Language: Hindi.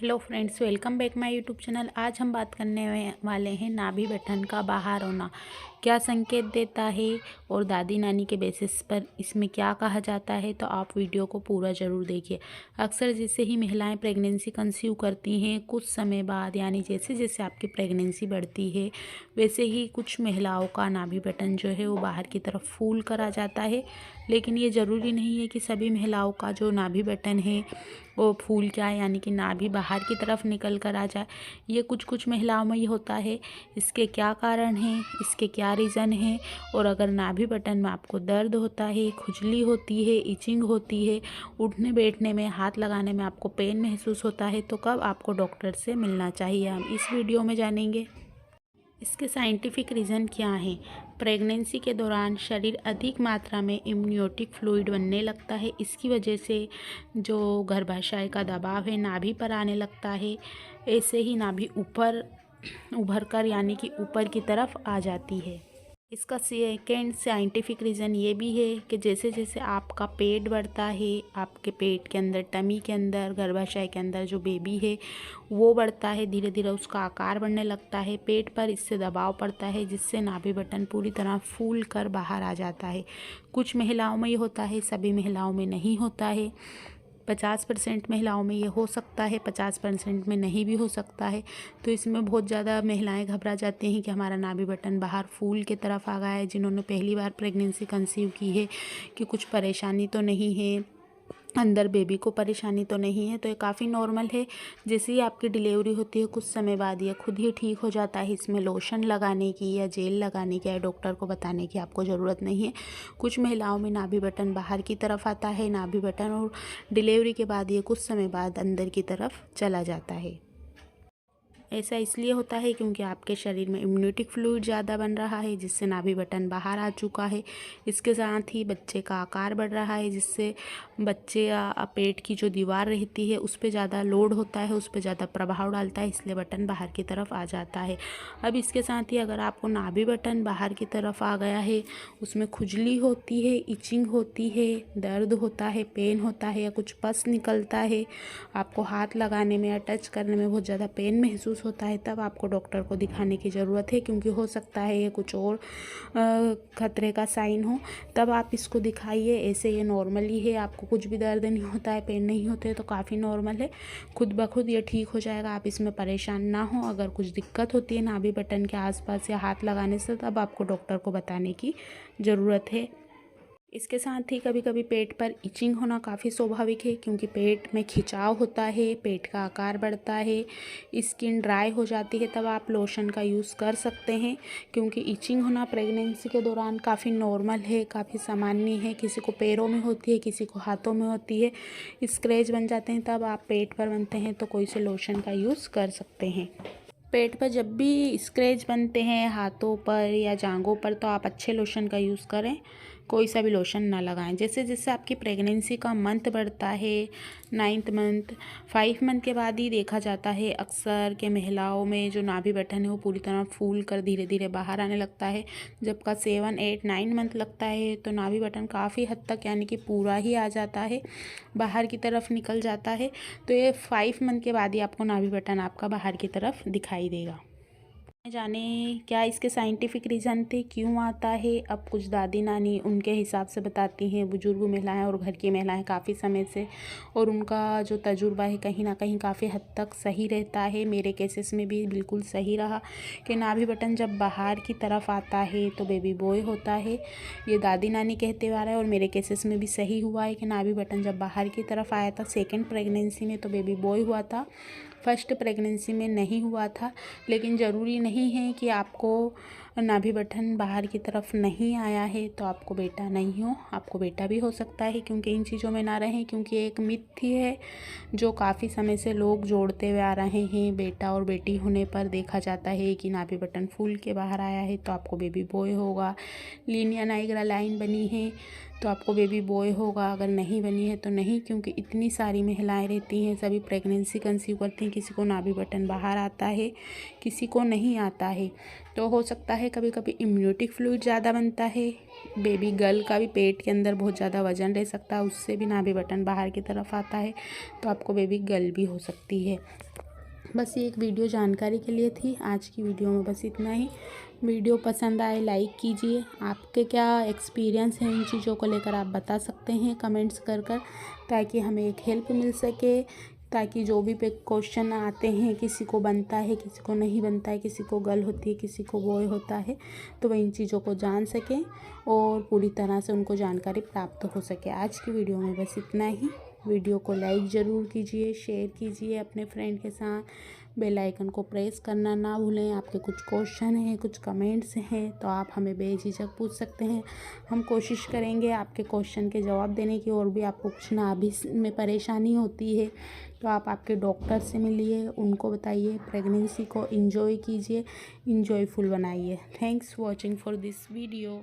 Hello friends, welcome back my YouTube channel. आज हम बात करने वाले हैं नाभि गठन का बाहर होना क्या संकेत देता है और दादी नानी के बेसिस पर इसमें क्या कहा जाता है। तो आप वीडियो को पूरा ज़रूर देखिए। अक्सर जैसे ही महिलाएं प्रेगनेंसी कंसीव करती हैं, कुछ समय बाद यानी जैसे जैसे आपकी प्रेगनेंसी बढ़ती है वैसे ही कुछ महिलाओं का नाभि गठन जो है वो बाहर की तरफ फूल कर आ जाता है। लेकिन ये ज़रूरी नहीं है कि सभी महिलाओं का जो नाभि गठन है वो फूल जाए यानी कि नाभि बाहर की तरफ निकल कर आ जाए। ये कुछ कुछ महिलाओं में ये होता है। इसके क्या कारण हैं, इसके क्या रीज़न हैं, और अगर नाभि बटन में आपको दर्द होता है, खुजली होती है, इचिंग होती है, उठने बैठने में, हाथ लगाने में आपको पेन महसूस होता है, तो कब आपको डॉक्टर से मिलना चाहिए, हम इस वीडियो में जानेंगे। इसके साइंटिफिक रीज़न क्या हैं। प्रेगनेंसी के दौरान शरीर अधिक मात्रा में इम्यूनिटिक फ्लूइड बनने लगता है। इसकी वजह से जो गर्भाशय का दबाव है नाभि पर आने लगता है। ऐसे ही नाभि ऊपर उभर कर यानी कि ऊपर की तरफ आ जाती है। इसका सेकेंड साइंटिफिक रीज़न ये भी है कि जैसे जैसे आपका पेट बढ़ता है, आपके पेट के अंदर, टमी के अंदर, गर्भाशय के अंदर जो बेबी है वो बढ़ता है, धीरे धीरे उसका आकार बढ़ने लगता है, पेट पर इससे दबाव पड़ता है जिससे नाभि बटन पूरी तरह फूल कर बाहर आ जाता है। कुछ महिलाओं में ये होता है, सभी महिलाओं में नहीं होता है। 50% महिलाओं में ये हो सकता है, 50% में नहीं भी हो सकता है। तो इसमें बहुत ज़्यादा महिलाएं घबरा जाती हैं कि हमारा नाभि बटन बाहर फूल की तरफ आ गया है। जिन्होंने पहली बार प्रेगनेंसी कंसीव की है कि कुछ परेशानी तो नहीं है, अंदर बेबी को परेशानी तो नहीं है, तो ये काफ़ी नॉर्मल है। जैसे ही आपकी डिलीवरी होती है कुछ समय बाद ये खुद ही ठीक हो जाता है। इसमें लोशन लगाने की या जेल लगाने की या डॉक्टर को बताने की आपको ज़रूरत नहीं है। कुछ महिलाओं में नाभि बटन बाहर की तरफ आता है, नाभि बटन, और डिलीवरी के बाद ये कुछ समय बाद अंदर की तरफ चला जाता है। ऐसा इसलिए होता है क्योंकि आपके शरीर में इम्यूनिटिक फ्लूइड ज़्यादा बन रहा है जिससे नाभि बटन बाहर आ चुका है। इसके साथ ही बच्चे का आकार बढ़ रहा है जिससे बच्चे पेट की जो दीवार रहती है उस पर ज़्यादा लोड होता है, उस पर ज़्यादा प्रभाव डालता है, इसलिए बटन बाहर की तरफ आ जाता है। अब इसके साथ ही अगर आपको नाभि बटन बाहर की तरफ आ गया है, उसमें खुजली होती है, इचिंग होती है, दर्द होता है, पेन होता है या कुछ पस निकलता है, आपको हाथ लगाने में या टच करने में बहुत ज़्यादा पेन महसूस होता है, तब आपको डॉक्टर को दिखाने की ज़रूरत है। क्योंकि हो सकता है ये कुछ और खतरे का साइन हो, तब आप इसको दिखाइए। ऐसे ये नॉर्मल ही है, आपको कुछ भी दर्द नहीं होता है, पेन नहीं होते, तो काफ़ी नॉर्मल है, खुद ब खुद ये ठीक हो जाएगा। आप इसमें परेशान ना हो। अगर कुछ दिक्कत होती है नाभि बटन के आसपास या हाथ लगाने से, तब आपको डॉक्टर को बताने की ज़रूरत है। इसके साथ ही कभी कभी पेट पर इचिंग होना काफ़ी स्वाभाविक है क्योंकि पेट में खिंचाव होता है, पेट का आकार बढ़ता है, स्किन ड्राई हो जाती है, तब आप लोशन का यूज़ कर सकते हैं। क्योंकि इचिंग होना प्रेगनेंसी के दौरान काफ़ी नॉर्मल है, काफ़ी सामान्य है। किसी को पैरों में होती है, किसी को हाथों में होती है, स्क्रैच बन जाते हैं, तब आप पेट पर बनते हैं तो कोई से लोशन का यूज़ कर सकते हैं। पेट पर जब भी स्क्रैच बनते हैं हाथों पर या जांघों पर, तो आप अच्छे लोशन का यूज़ करें, कोई सा भी लोशन ना लगाएं। जैसे जैसे आपकी प्रेगनेंसी का मंथ बढ़ता है, 9th मंथ, 5 मंथ के बाद ही देखा जाता है अक्सर के महिलाओं में जो नाभि बटन है वो पूरी तरह फूल कर धीरे धीरे बाहर आने लगता है। जब का 7, 8, 9 मंथ लगता है तो नाभि बटन काफ़ी हद तक यानी कि पूरा ही आ जाता है, बाहर की तरफ निकल जाता है। तो ये 5 मंथ के बाद ही आपको नाभि बटन आपका बाहर की तरफ दिखाई देगा। जाने क्या इसके साइंटिफिक रीज़न थे, क्यों आता है। अब कुछ दादी नानी उनके हिसाब से बताती हैं, बुजुर्ग महिलाएं और घर की महिलाएं काफ़ी समय से, और उनका जो तजुर्बा है कहीं ना कहीं काफ़ी हद तक सही रहता है। मेरे केसेस में भी बिल्कुल सही रहा कि नाभि बटन जब बाहर की तरफ आता है तो बेबी बॉय होता है। ये दादी नानी कहते आ रहा है और मेरे केसेस में भी सही हुआ है कि नाभि बटन जब बाहर की तरफ आया था सेकेंड प्रेगनेंसी में तो बेबी बॉय हुआ था, फर्स्ट प्रेगनेंसी में नहीं हुआ था। लेकिन ज़रूरी नहीं है कि आपको नाभि बटन बाहर की तरफ नहीं आया है तो आपको बेटा नहीं हो, आपको बेटा भी हो सकता है। क्योंकि इन चीज़ों में ना रहें, क्योंकि एक मिथ ही है जो काफ़ी समय से लोग जोड़ते हुए आ रहे हैं। बेटा और बेटी होने पर देखा जाता है कि नाभि बटन फूल के बाहर आया है तो आपको बेबी बॉय होगा, लीनिया नाइग्रा लाइन बनी है तो आपको बेबी बॉय होगा, अगर नहीं बनी है तो नहीं। क्योंकि इतनी सारी महिलाएं रहती हैं, सभी प्रेगनेंसी कंसीव करती हैं, किसी को नाभि बटन बाहर आता है, किसी को नहीं आता है। तो हो सकता है कभी कभी इम्यूनिटिक फ्लूइड ज़्यादा बनता है, बेबी गर्ल का भी पेट के अंदर बहुत ज़्यादा वजन रह सकता है, उससे भी नाभि बटन बाहर की तरफ आता है, तो आपको बेबी गर्ल भी हो सकती है। बस ये एक वीडियो जानकारी के लिए थी। आज की वीडियो में बस इतना ही। वीडियो पसंद आए लाइक कीजिए। आपके क्या एक्सपीरियंस है इन चीज़ों को लेकर आप बता सकते हैं कमेंट्स कर ताकि हमें एक हेल्प मिल सके, ताकि जो भी पे क्वेश्चन आते हैं, किसी को बनता है किसी को नहीं बनता है, किसी को गर्ल होती है किसी को बॉय होता है, तो वह इन चीज़ों को जान सकें और पूरी तरह से उनको जानकारी प्राप्त हो सके। आज की वीडियो में बस इतना ही। वीडियो को लाइक ज़रूर कीजिए, शेयर कीजिए अपने फ्रेंड के साथ, बेल आइकन को प्रेस करना ना भूलें। आपके कुछ क्वेश्चन हैं, कुछ कमेंट्स हैं तो आप हमें बेझिझक पूछ सकते हैं। हम कोशिश करेंगे आपके क्वेश्चन के जवाब देने की। और भी आपको कुछ नाभि में परेशानी होती है तो आप आपके डॉक्टर से मिलिए, उनको बताइए। प्रेगनेंसी को एंजॉय कीजिए, इंजॉयफुल बनाइए। Thanks watching for this video.